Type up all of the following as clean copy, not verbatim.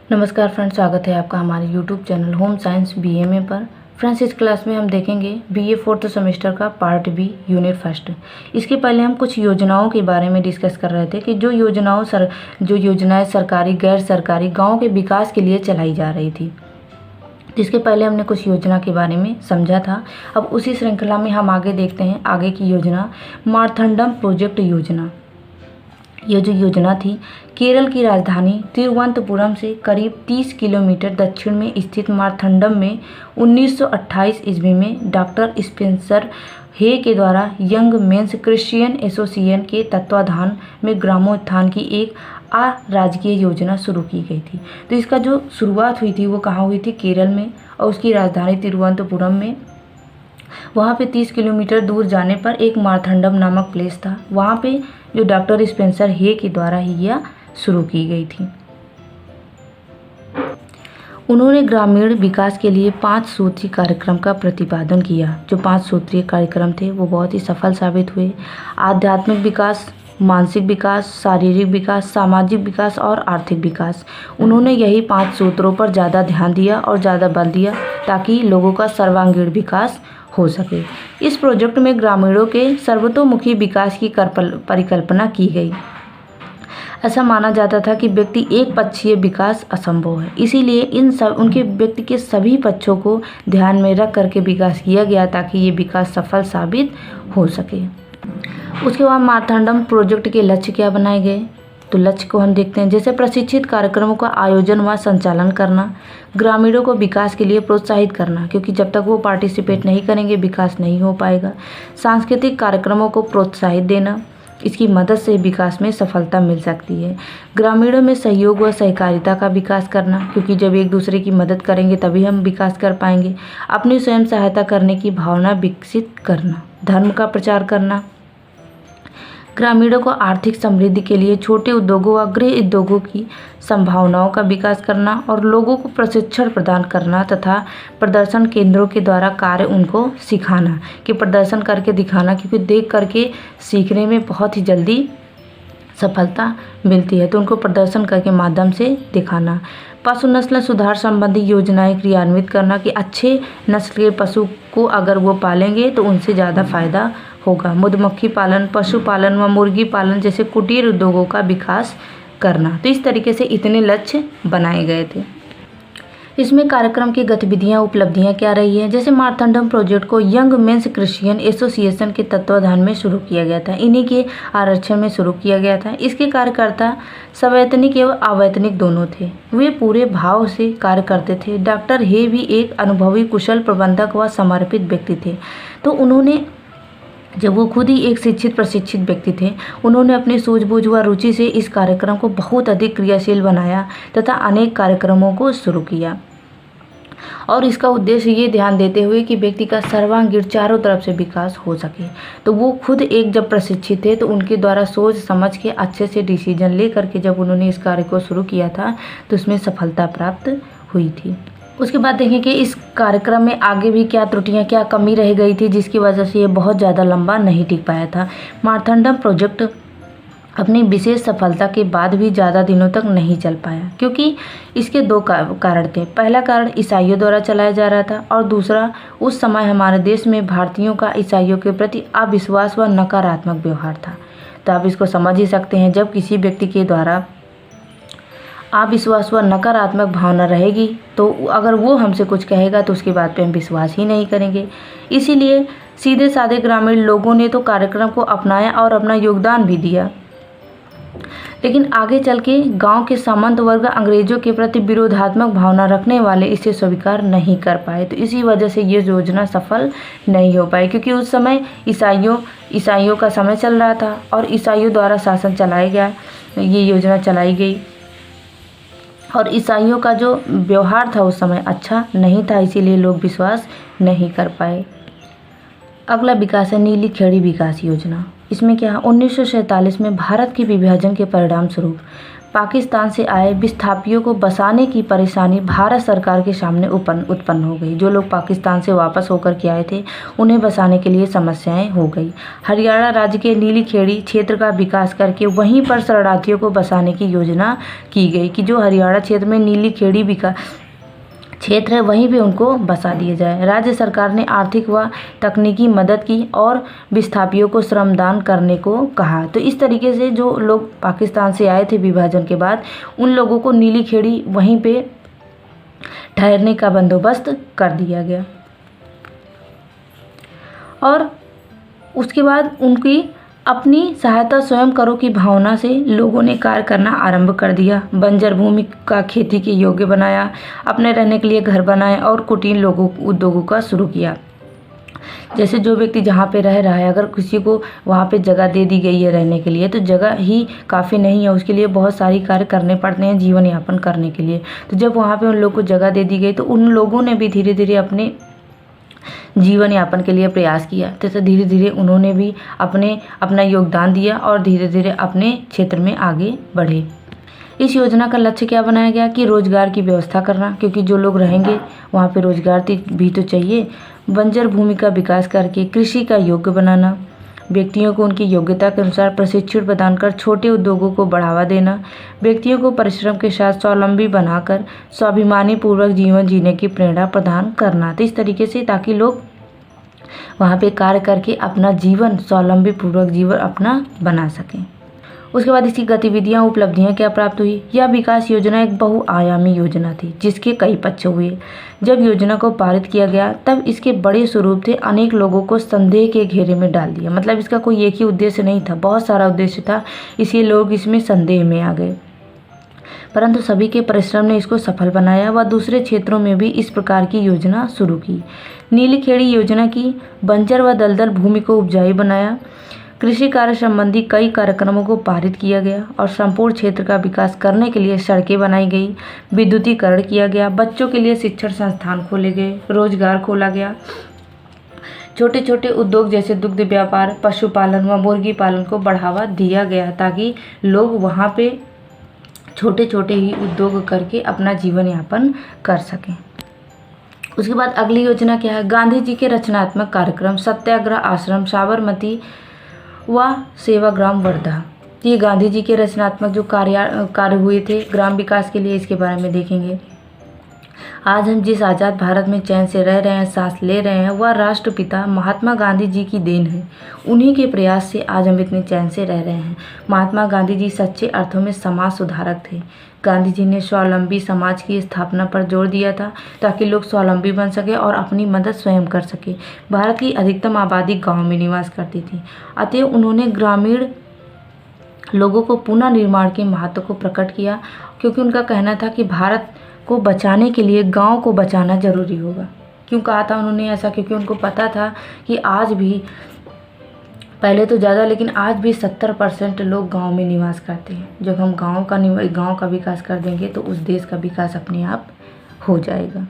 नमस्कार फ्रेंड्स, स्वागत है आपका हमारे YouTube channel home science BMA पर। फ्रेंड्स, इस क्लास में हम देखेंगे बीए 4th सेमेस्टर का पार्ट बी यूनिट फर्स्ट। इसके पहले हम कुछ योजनाओं के बारे में डिस्कस कर रहे थे कि जो योजनाएं सरकारी गैर सरकारी गाँव के विकास के लिए चलाई जा रही थी। जिसके पहले हमने कुछ योजना के बारे में समझा था। अब उसी श्रृंखला में हम आगे देखते हैं आगे की योजना, मारथंडम प्रोजेक्ट योजना। यह जो योजना थी केरल की राजधानी तिरुवनंतपुरम से करीब 30 किलोमीटर दक्षिण में स्थित मारथंडम में 1928 ईस्वी में डॉक्टर स्पेंसर हे के द्वारा यंग मेंस क्रिश्चियन एसोसिएशन के तत्वाधान में ग्रामोत्थान की एक अराजकीय योजना शुरू की गई थी। तो इसका जो शुरुआत हुई थी वो कहाँ हुई थी? केरल में, और उसकी राजधानी तिरुवनंतपुरम में। वहाँ पे 30 किलोमीटर दूर जाने पर एक मारथंडम नामक प्लेस था। वहाँ पे जो डॉक्टर स्पेंसर हे के द्वारा ही यह शुरू की गई थी। उन्होंने ग्रामीण विकास के लिए 5 सूत्रीय कार्यक्रम का प्रतिपादन किया। जो 5 सूत्रीय कार्यक्रम थे वो बहुत ही सफल साबित हुए। आध्यात्मिक विकास, मानसिक विकास, शारीरिक विकास, सामाजिक विकास और आर्थिक विकास। उन्होंने यही 5 सूत्रों पर ज़्यादा ध्यान दिया और ज़्यादा बल दिया ताकि लोगों का सर्वांगीण विकास हो सके। इस प्रोजेक्ट में ग्रामीणों के सर्वतोमुखी विकास की परिकल्पना की गई। ऐसा माना जाता था कि व्यक्ति एक पक्षीय विकास असंभव है, इसीलिए उनके व्यक्ति के सभी पक्षों को ध्यान में रख करके विकास किया गया ताकि ये विकास सफल साबित हो सके। उसके बाद मारथंडम प्रोजेक्ट के लक्ष्य क्या बनाए गए? तो लक्ष्य को हम देखते हैं, जैसे प्रशिक्षित कार्यक्रमों का आयोजन व संचालन करना, ग्रामीणों को विकास के लिए प्रोत्साहित करना, क्योंकि जब तक वो पार्टिसिपेट नहीं करेंगे विकास नहीं हो पाएगा। सांस्कृतिक कार्यक्रमों को प्रोत्साहित देना, इसकी मदद से विकास में सफलता मिल सकती है। ग्रामीणों में सहयोग व सहकारिता का विकास करना, क्योंकि जब एक दूसरे की मदद करेंगे तभी हम विकास कर पाएंगे। अपनी स्वयं सहायता करने की भावना विकसित करना, धर्म का प्रचार करना, ग्रामीणों को आर्थिक समृद्धि के लिए छोटे उद्योगों व गृह उद्योगों की संभावनाओं का विकास करना और लोगों को प्रशिक्षण प्रदान करना तथा प्रदर्शन केंद्रों के द्वारा कार्य उनको सिखाना कि प्रदर्शन करके दिखाना, क्योंकि देख करके सीखने में बहुत ही जल्दी सफलता मिलती है, तो उनको प्रदर्शन करके माध्यम से दिखाना। पशु नस्ल सुधार संबंधी योजनाएं क्रियान्वित करना कि अच्छे नस्ल के पशु को अगर वो पालेंगे तो उनसे ज़्यादा फायदा होगा। मधुमक्खी पालन, पशुपालन व मुर्गी पालन जैसे कुटीर उद्योगों का विकास करना। तो इस तरीके से इतने लक्ष्य बनाए गए थे। इसमें कार्यक्रम की गतिविधियां, उपलब्धियां क्या रही है? जैसे मारथंडम प्रोजेक्ट को यंग मेंस क्रिश्चियन एसोसिएशन के तत्वाधान में शुरू किया गया था। इन्हीं के आरक्षण में शुरू किया गया था। इसके कार्यकर्ता सवैतनिक एवं अवैतनिक दोनों थे। वे पूरे भाव से कार्य करते थे। डॉक्टर हे भी एक अनुभवी कुशल प्रबंधक व समर्पित व्यक्ति थे। तो उन्होंने, जब वो खुद ही एक शिक्षित प्रशिक्षित व्यक्ति थे, उन्होंने अपनी सूझबूझ व रुचि से इस कार्यक्रम को बहुत अधिक क्रियाशील बनाया तथा अनेक कार्यक्रमों को शुरू किया। और इसका उद्देश्य ये ध्यान देते हुए कि व्यक्ति का सर्वांगीण चारों तरफ से विकास हो सके। तो वो खुद एक जब प्रशिक्षित थे तो उनके द्वारा सोच समझ के अच्छे से डिसीजन ले करके जब उन्होंने इस कार्य को शुरू किया था तो उसमें सफलता प्राप्त हुई थी। उसके बाद देखें कि इस कार्यक्रम में आगे भी क्या त्रुटियां, क्या कमी रह गई थी जिसकी वजह से ये बहुत ज़्यादा लंबा नहीं टिक पाया था। मारथंडम प्रोजेक्ट अपनी विशेष सफलता के बाद भी ज़्यादा दिनों तक नहीं चल पाया, क्योंकि इसके 2 कारण थे। पहला कारण ईसाइयों द्वारा चलाया जा रहा था और दूसरा उस समय हमारे देश में भारतीयों का ईसाइयों के प्रति अविश्वास व नकारात्मक व्यवहार था। तो आप इसको समझ ही सकते हैं, जब किसी व्यक्ति के द्वारा अविश्वास व नकारात्मक भावना रहेगी तो अगर वो हमसे कुछ कहेगा तो उसकी बात पे हम विश्वास ही नहीं करेंगे। इसीलिए सीधे साधे ग्रामीण लोगों ने तो कार्यक्रम को अपनाया और अपना योगदान भी दिया, लेकिन आगे चल के गाँव के सामंत वर्ग अंग्रेजों के प्रति विरोधात्मक भावना रखने वाले इसे स्वीकार नहीं कर पाए। तो इसी वजह से ये योजना सफल नहीं हो पाई, क्योंकि उस समय ईसाइयों का समय चल रहा था और ईसाइयों द्वारा शासन चलाया गया, ये योजना चलाई गई और ईसाइयों का जो व्यवहार था उस समय अच्छा नहीं था, इसीलिए लोग विश्वास नहीं कर पाए। अगला विकास है नीली खेड़ी विकास योजना। इसमें क्या है? 1947 में भारत के विभाजन के परिणाम स्वरूप पाकिस्तान से आए विस्थापियों को बसाने की परेशानी भारत सरकार के सामने उत्पन्न हो गई। जो लोग पाकिस्तान से वापस होकर के आए थे उन्हें बसाने के लिए समस्याएं हो गई। हरियाणा राज्य के नीली खेड़ी क्षेत्र का विकास करके वहीं पर शरणार्थियों को बसाने की योजना की गई कि जो हरियाणा क्षेत्र में नीली खेड़ी क्षेत्र है वहीं पे उनको बसा दिया जाए। राज्य सरकार ने आर्थिक व तकनीकी मदद की और विस्थापियों को श्रमदान करने को कहा। तो इस तरीके से जो लोग पाकिस्तान से आए थे विभाजन के बाद, उन लोगों को नीली खेड़ी वहीं पे ठहरने का बंदोबस्त कर दिया गया और उसके बाद उनकी अपनी सहायता स्वयं करो की भावना से लोगों ने कार्य करना आरंभ कर दिया। बंजर भूमि का खेती के योग्य बनाया, अपने रहने के लिए घर बनाए और कुटीर उद्योगों का शुरू किया। जैसे जो व्यक्ति जहाँ पे रह रहा है, अगर किसी को वहाँ पे जगह दे दी गई है रहने के लिए, तो जगह ही काफ़ी नहीं है, उसके लिए बहुत सारी कार्य करने पड़ते हैं जीवन यापन करने के लिए। तो जब वहाँ पे उन लोगों को जगह दे दी गई तो उन लोगों ने भी धीरे धीरे अपने जीवन यापन के लिए प्रयास किया। तो धीरे धीरे उन्होंने भी अपना योगदान दिया और धीरे धीरे अपने क्षेत्र में आगे बढ़े। इस योजना का लक्ष्य क्या बनाया गया कि रोजगार की व्यवस्था करना, क्योंकि जो लोग रहेंगे वहाँ पे रोजगार भी तो चाहिए। बंजर भूमि का विकास करके कृषि का योग्य बनाना, व्यक्तियों को उनकी योग्यता के अनुसार प्रशिक्षण प्रदान कर छोटे उद्योगों को बढ़ावा देना, व्यक्तियों को परिश्रम के साथ स्वावलंबी बनाकर स्वाभिमानी पूर्वक जीवन जीने की प्रेरणा प्रदान करना। तो इस तरीके से ताकि लोग वहाँ पे कार्य करके अपना जीवन स्वावलंबी पूर्वक जीवन अपना बना सकें। उसके बाद इसकी गतिविधियाँ उपलब्धियाँ क्या प्राप्त हुई। यह विकास योजना एक बहुआयामी योजना थी जिसके कई पक्ष हुए। जब योजना को पारित किया गया तब इसके बड़े स्वरूप थे अनेक लोगों को संदेह के घेरे में डाल दिया। मतलब इसका कोई एक ही उद्देश्य नहीं था, बहुत सारा उद्देश्य था, इसलिए लोग इसमें संदेह में आ गए। परंतु सभी के परिश्रम ने इसको सफल बनाया व दूसरे क्षेत्रों में भी इस प्रकार की योजना शुरू की। नीली खेड़ी योजना की बंजर व दलदल भूमि को उपजाऊ बनाया। कृषि कार्य संबंधी कई कार्यक्रमों को पारित किया गया और संपूर्ण क्षेत्र का विकास करने के लिए सड़कें बनाई गई, विद्युतीकरण किया गया, बच्चों के लिए शिक्षण संस्थान खोले गए, रोजगार खोला गया। छोटे छोटे उद्योग जैसे दुग्ध व्यापार, पशुपालन व मुर्गी पालन को बढ़ावा दिया गया ताकि लोग वहाँ पे छोटे छोटे ही उद्योग करके अपना जीवन यापन कर सकें। उसके बाद अगली योजना क्या है, गांधी जी के रचनात्मक कार्यक्रम सत्याग्रह आश्रम साबरमती व सेवाग्राम वर्धा। ये गांधी जी के रचनात्मक जो कार्य हुए थे ग्राम विकास के लिए, इसके बारे में देखेंगे। आज हम जिस आज़ाद भारत में चैन से रह रहे हैं, सांस ले रहे हैं, वह राष्ट्रपिता महात्मा गांधी जी की देन है। उन्हीं के प्रयास से आज हम इतने चैन से रह रहे हैं। महात्मा गांधी जी सच्चे अर्थों में समाज सुधारक थे। गांधी जी ने स्वावलंबी समाज की स्थापना पर जोर दिया था ताकि लोग स्वावलंबी बन सके और अपनी मदद स्वयं कर सके। भारत की अधिकतम आबादी गाँव में निवास करती थी, अतः उन्होंने ग्रामीण लोगों को पुनः निर्माण के महत्व को प्रकट किया, क्योंकि उनका कहना था कि भारत को बचाने के लिए गांव को बचाना जरूरी होगा। क्यों कहा था उन्होंने ऐसा, क्योंकि उनको पता था कि आज भी, पहले तो ज़्यादा लेकिन आज भी 70% लोग गांव में निवास करते हैं। जब हम गांव का विकास कर देंगे तो उस देश का विकास अपने आप हो जाएगा।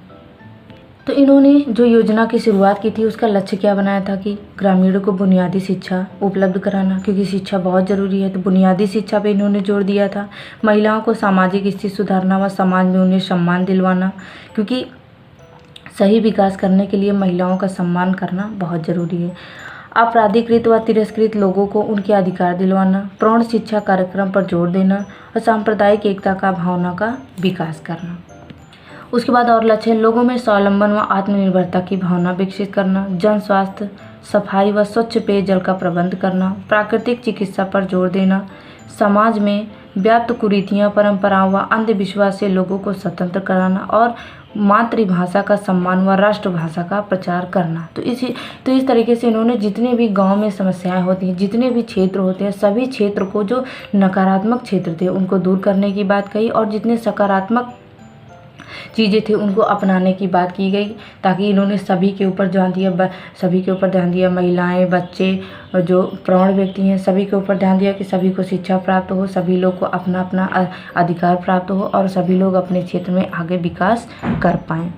तो इन्होंने जो योजना की शुरुआत की थी उसका लक्ष्य क्या बनाया था कि ग्रामीणों को बुनियादी शिक्षा उपलब्ध कराना, क्योंकि शिक्षा बहुत ज़रूरी है। तो बुनियादी शिक्षा पे इन्होंने जोर दिया था। महिलाओं को सामाजिक स्थिति सुधारना व समाज में उन्हें सम्मान दिलवाना, क्योंकि सही विकास करने के लिए महिलाओं का सम्मान करना बहुत ज़रूरी है। अपराधीकृत व तिरस्कृत लोगों को उनके अधिकार दिलवाना, प्रौढ़ शिक्षा कार्यक्रम पर जोर देना और सांप्रदायिक एकता का भावना का विकास करना। उसके बाद और लक्ष्य लोगों में स्वावलंबन व आत्मनिर्भरता की भावना विकसित करना, जन स्वास्थ्य, सफाई व स्वच्छ पेयजल का प्रबंध करना, प्राकृतिक चिकित्सा पर जोर देना, समाज में व्याप्त कुरीतियाँ, परंपराओं व अंधविश्वास से लोगों को स्वतंत्र कराना और मातृभाषा का सम्मान व राष्ट्रभाषा का प्रचार करना। तो इस तरीके से इन्होंने जितने भी गांव में समस्याएं होती हैं, जितने भी क्षेत्र होते हैं, सभी क्षेत्र को जो नकारात्मक क्षेत्र थे उनको दूर करने की बात कही और जितने सकारात्मक चीज़ें थी उनको अपनाने की बात की गई, ताकि इन्होंने सभी के ऊपर ध्यान दिया, महिलाएं, बच्चे, जो प्रौढ़ व्यक्ति हैं, सभी के ऊपर ध्यान दिया कि सभी को शिक्षा प्राप्त हो, सभी लोग को अपना अपना अधिकार प्राप्त हो और सभी लोग अपने क्षेत्र में आगे विकास कर पाएँ।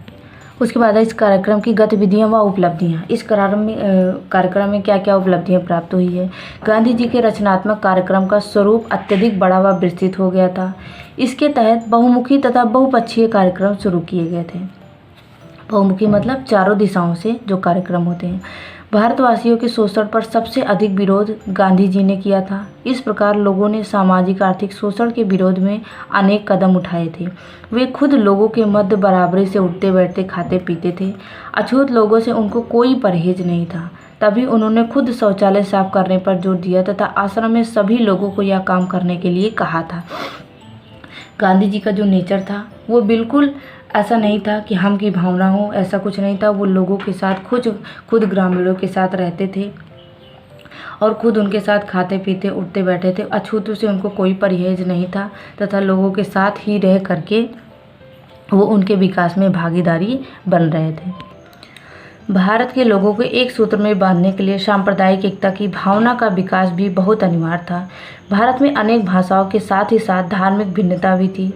उसके बाद है इस कार्यक्रम की गतिविधियां व उपलब्धियां। इस कार्यक्रम में क्या क्या उपलब्धियां प्राप्त हुई है। गांधी जी के रचनात्मक कार्यक्रम का स्वरूप अत्यधिक बड़ा व विस्तृत हो गया था। इसके तहत बहुमुखी तथा बहुपक्षीय कार्यक्रम शुरू किए गए थे। बहुमुखी मतलब चारों दिशाओं से जो कार्यक्रम होते हैं। भारतवासियों के शोषण पर सबसे अधिक विरोध गांधी जी ने किया था। इस प्रकार लोगों ने सामाजिक आर्थिक शोषण के विरोध में अनेक कदम उठाए थे। वे खुद लोगों के मध्य बराबरी से उठते बैठते खाते पीते थे। अछूत लोगों से उनको कोई परहेज नहीं था। तभी उन्होंने खुद शौचालय साफ करने पर जोर दिया तथा आश्रम में सभी लोगों को यह काम करने के लिए कहा था। गांधी जी का जो नेचर था वो बिल्कुल ऐसा नहीं था कि हम की भावना हो, ऐसा कुछ नहीं था। वो लोगों के साथ खुद ग्रामीणों के साथ रहते थे और खुद उनके साथ खाते पीते उठते बैठे थे। अछूतों से उनको कोई परहेज नहीं था तथा लोगों के साथ ही रह करके वो उनके विकास में भागीदारी बन रहे थे। भारत के लोगों को एक सूत्र में बांधने के लिए सांप्रदायिक एकता की भावना का विकास भी बहुत अनिवार्य था। भारत में अनेक भाषाओं के साथ ही साथ धार्मिक भिन्नता भी थी।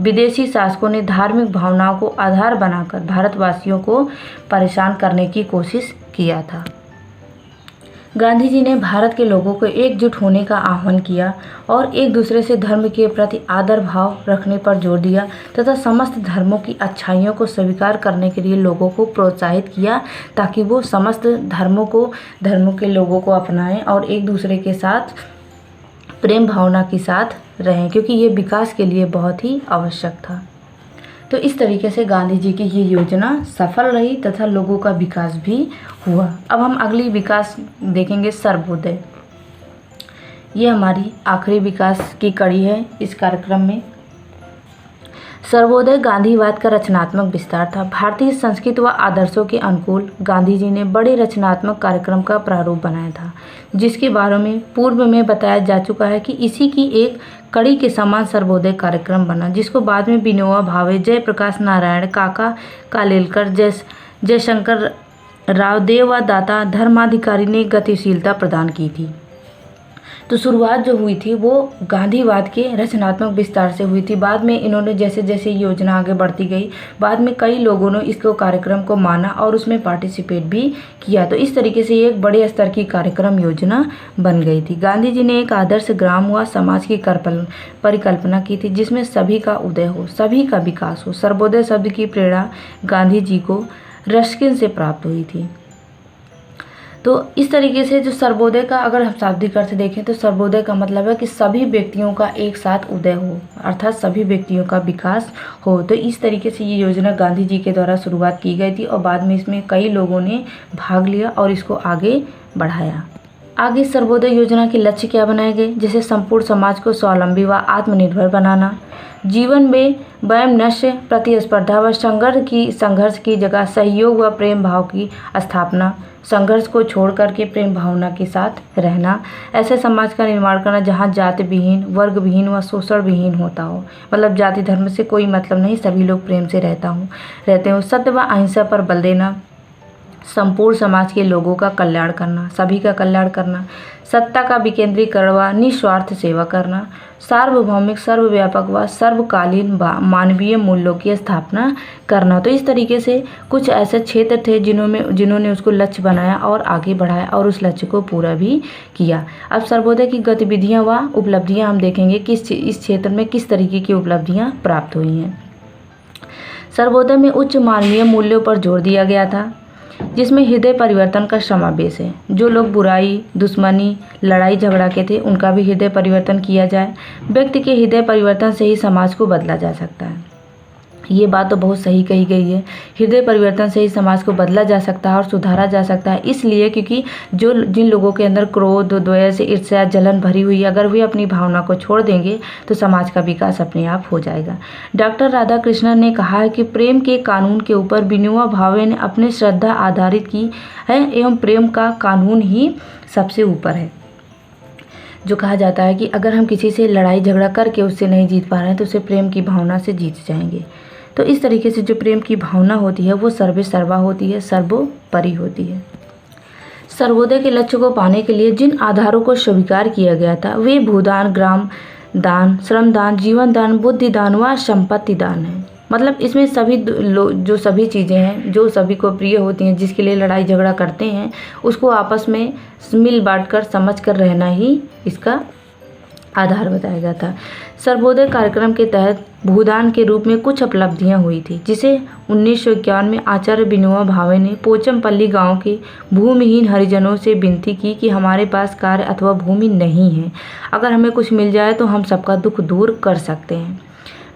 विदेशी शासकों ने धार्मिक भावनाओं को आधार बनाकर भारतवासियों को परेशान करने की कोशिश किया था। गांधी जी ने भारत के लोगों को एकजुट होने का आह्वान किया और एक दूसरे से धर्म के प्रति आदर भाव रखने पर जोर दिया तथा समस्त धर्मों की अच्छाइयों को स्वीकार करने के लिए लोगों को प्रोत्साहित किया ताकि वो समस्त धर्मों के लोगों को अपनाएं और एक दूसरे के साथ प्रेम भावना के साथ रहें, क्योंकि ये विकास के लिए बहुत ही आवश्यक था। तो इस तरीके से गांधी जी की ये योजना सफल रही तथा लोगों का विकास भी हुआ। अब हम अगली विकास देखेंगे, सर्वोदय। ये हमारी आखिरी विकास की कड़ी है इस कार्यक्रम में। सर्वोदय गांधीवाद का रचनात्मक विस्तार था। भारतीय संस्कृति व आदर्शों के अनुकूल गांधी जी ने बड़े रचनात्मक कार्यक्रम का प्रारूप बनाया था, जिसके बारे में पूर्व में बताया जा चुका है कि इसी की एक कड़ी के समान सर्वोदय कार्यक्रम बना, जिसको बाद में विनोबा भावे, जयप्रकाश नारायण, काका कालेलकर, जयशंकर राव, देवदाता धर्माधिकारी ने गतिशीलता प्रदान की थी। तो शुरुआत जो हुई थी वो गांधीवाद के रचनात्मक विस्तार से हुई थी। बाद में इन्होंने जैसे जैसे योजना आगे बढ़ती गई, बाद में कई लोगों ने इसको कार्यक्रम को माना और उसमें पार्टिसिपेट भी किया। तो इस तरीके से ये एक बड़े स्तर की कार्यक्रम योजना बन गई थी। गांधी जी ने एक आदर्श ग्राम व समाज की परिकल्पना की थी, जिसमें सभी का उदय हो, सभी का विकास हो। सर्वोदय शब्द की प्रेरणा गांधी जी को रस्किन से प्राप्त हुई थी। तो इस तरीके से जो सर्वोदय का अगर हम शाब्दिक अर्थ देखें तो सर्वोदय का मतलब है कि सभी व्यक्तियों का एक साथ उदय हो, अर्थात सभी व्यक्तियों का विकास हो। तो इस तरीके से ये योजना गांधी जी के द्वारा शुरुआत की गई थी और बाद में इसमें कई लोगों ने भाग लिया और इसको आगे बढ़ाया। आगे सर्वोदय योजना के लक्ष्य क्या बनाए गए, जैसे संपूर्ण समाज को स्वावलंबी व आत्मनिर्भर बनाना, जीवन में वैमनस्य, प्रतिस्पर्धा व संघर्ष की जगह सहयोग व प्रेम भाव की स्थापना, संघर्ष को छोड़ करके प्रेम भावना के साथ रहना, ऐसे समाज का निर्माण करना जहाँ जाति विहीन, वर्ग विहीन व शोषण विहीन होता हो, मतलब जाति धर्म से कोई मतलब नहीं, सभी लोग प्रेम से रहते हो। सत्य व अहिंसा पर बल देना, संपूर्ण समाज के लोगों का कल्याण करना, सभी का कल्याण करना, सत्ता का विकेंद्रीकरण व निस्वार्थ सेवा करना, सार्वभौमिक, सर्वव्यापक व सर्वकालीन मानवीय मूल्यों की स्थापना करना। तो इस तरीके से कुछ ऐसे क्षेत्र थे जिन्होंने उसको लक्ष्य बनाया और आगे बढ़ाया और उस लक्ष्य को पूरा भी किया। अब सर्वोदय की गतिविधियां व उपलब्धियां हम देखेंगे कि इस क्षेत्र में किस तरीके की उपलब्धियां प्राप्त हुई हैं। सर्वोदय में उच्च मानवीय मूल्यों पर जोर दिया गया था, जिसमें हृदय परिवर्तन का समावेश है। जो लोग बुराई, दुश्मनी, लड़ाई झगड़ा के थे उनका भी हृदय परिवर्तन किया जाए। व्यक्ति के हृदय परिवर्तन से ही समाज को बदला जा सकता है। ये बात तो बहुत सही कही गई है। हृदय परिवर्तन से ही समाज को बदला जा सकता है और सुधारा जा सकता है, इसलिए क्योंकि जिन लोगों के अंदर क्रोध, द्वेष, ईर्ष्या, जलन भरी हुई है, अगर वे अपनी भावना को छोड़ देंगे तो समाज का विकास अपने आप हो जाएगा। डॉक्टर राधाकृष्णन ने कहा है कि प्रेम के कानून के ऊपर विनोबा भावे ने अपनी श्रद्धा आधारित की है एवं प्रेम का कानून ही सबसे ऊपर है। जो कहा जाता है कि अगर हम किसी से लड़ाई झगड़ा करके उससे नहीं जीत पा रहे हैं तो उसे प्रेम की भावना से जीत जाएंगे। तो इस तरीके से जो प्रेम की भावना होती है वो सर्वे सर्वा होती है, सर्वोपरि होती है। सर्वोदय के लक्ष्य को पाने के लिए जिन आधारों को स्वीकार किया गया था वे भूदान, ग्राम दान, श्रम दान, जीवन दान, बुद्धि दान व संपत्ति दान है। मतलब इसमें सभी जो सभी चीज़ें हैं जो सभी को प्रिय होती हैं, जिसके लिए लड़ाई झगड़ा करते हैं, उसको आपस में मिल बांट कर समझ कर रहना ही इसका आधार बताया जाता है। सर्वोदय कार्यक्रम के तहत भूदान के रूप में कुछ उपलब्धियां हुई थी, जिसे 1951 में आचार्य विनोबा भावे ने पोचमपल्ली गांव के भूमिहीन हरिजनों से विनती की कि हमारे पास कार्य अथवा भूमि नहीं है, अगर हमें कुछ मिल जाए तो हम सबका दुख दूर कर सकते हैं।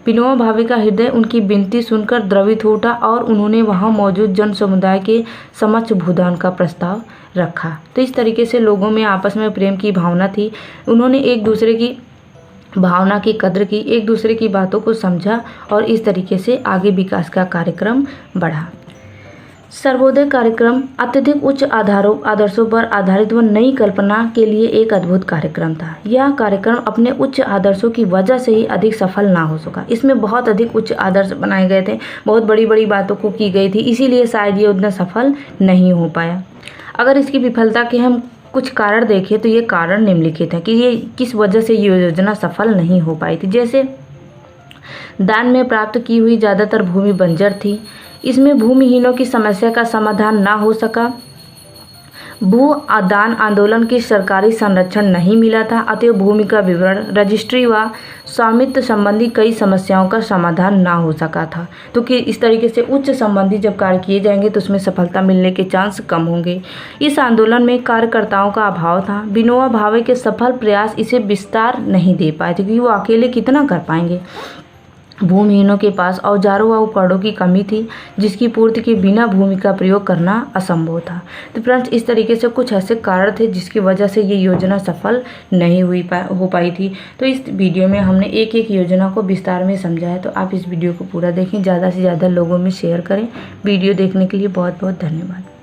विनोबा भावे का हृदय उनकी विनती सुनकर द्रवित हो उठा और उन्होंने वहां मौजूद जन समुदाय के समक्ष भूदान का प्रस्ताव रखा। तो इस तरीके से लोगों में आपस में प्रेम की भावना थी। उन्होंने एक दूसरे की भावना की कद्र की, एक दूसरे की बातों को समझा और इस तरीके से आगे विकास का कार्यक्रम बढ़ा। सर्वोदय कार्यक्रम अत्यधिक उच्च आदर्शों पर आधारित व नई कल्पना के लिए एक अद्भुत कार्यक्रम था। यह कार्यक्रम अपने उच्च आदर्शों की वजह से ही अधिक सफल ना हो सका। इसमें बहुत अधिक उच्च आदर्श बनाए गए थे, बहुत बड़ी बड़ी बातों को की गई थी, इसीलिए शायद ये उतना सफल नहीं हो पाया। अगर इसकी विफलता के हम कुछ कारण देखें तो ये कारण निम्नलिखित हैं कि ये किस वजह से ये योजना सफल नहीं हो पाई थी। जैसे दान में प्राप्त की हुई ज़्यादातर भूमि बंजर थी, इसमें भूमिहीनों की समस्या का समाधान ना हो सका, भू दान आंदोलन की सरकारी संरक्षण नहीं मिला था, अतएव भूमि का विवरण, रजिस्ट्री व स्वामित्व संबंधी कई समस्याओं का समाधान ना हो सका था। तो कि इस तरीके से उच्च संबंधी जब कार्य किए जाएंगे तो उसमें सफलता मिलने के चांस कम होंगे। इस आंदोलन में कार्यकर्ताओं का अभाव था। विनोबा भावे के सफल प्रयास इसे विस्तार नहीं दे पाए थे, क्योंकि वो अकेले कितना कर पाएंगे। भूमिहीनों के पास औजारों व उपकरणों की कमी थी, जिसकी पूर्ति के बिना भूमि का प्रयोग करना असंभव था। तो फ्रेंड्स, इस तरीके से कुछ ऐसे कारण थे जिसकी वजह से ये योजना सफल नहीं हो पाई थी। तो इस वीडियो में हमने एक एक योजना को विस्तार में समझा है, तो आप इस वीडियो को पूरा देखें, ज़्यादा से ज़्यादा लोगों में शेयर करें। वीडियो देखने के लिए बहुत बहुत धन्यवाद।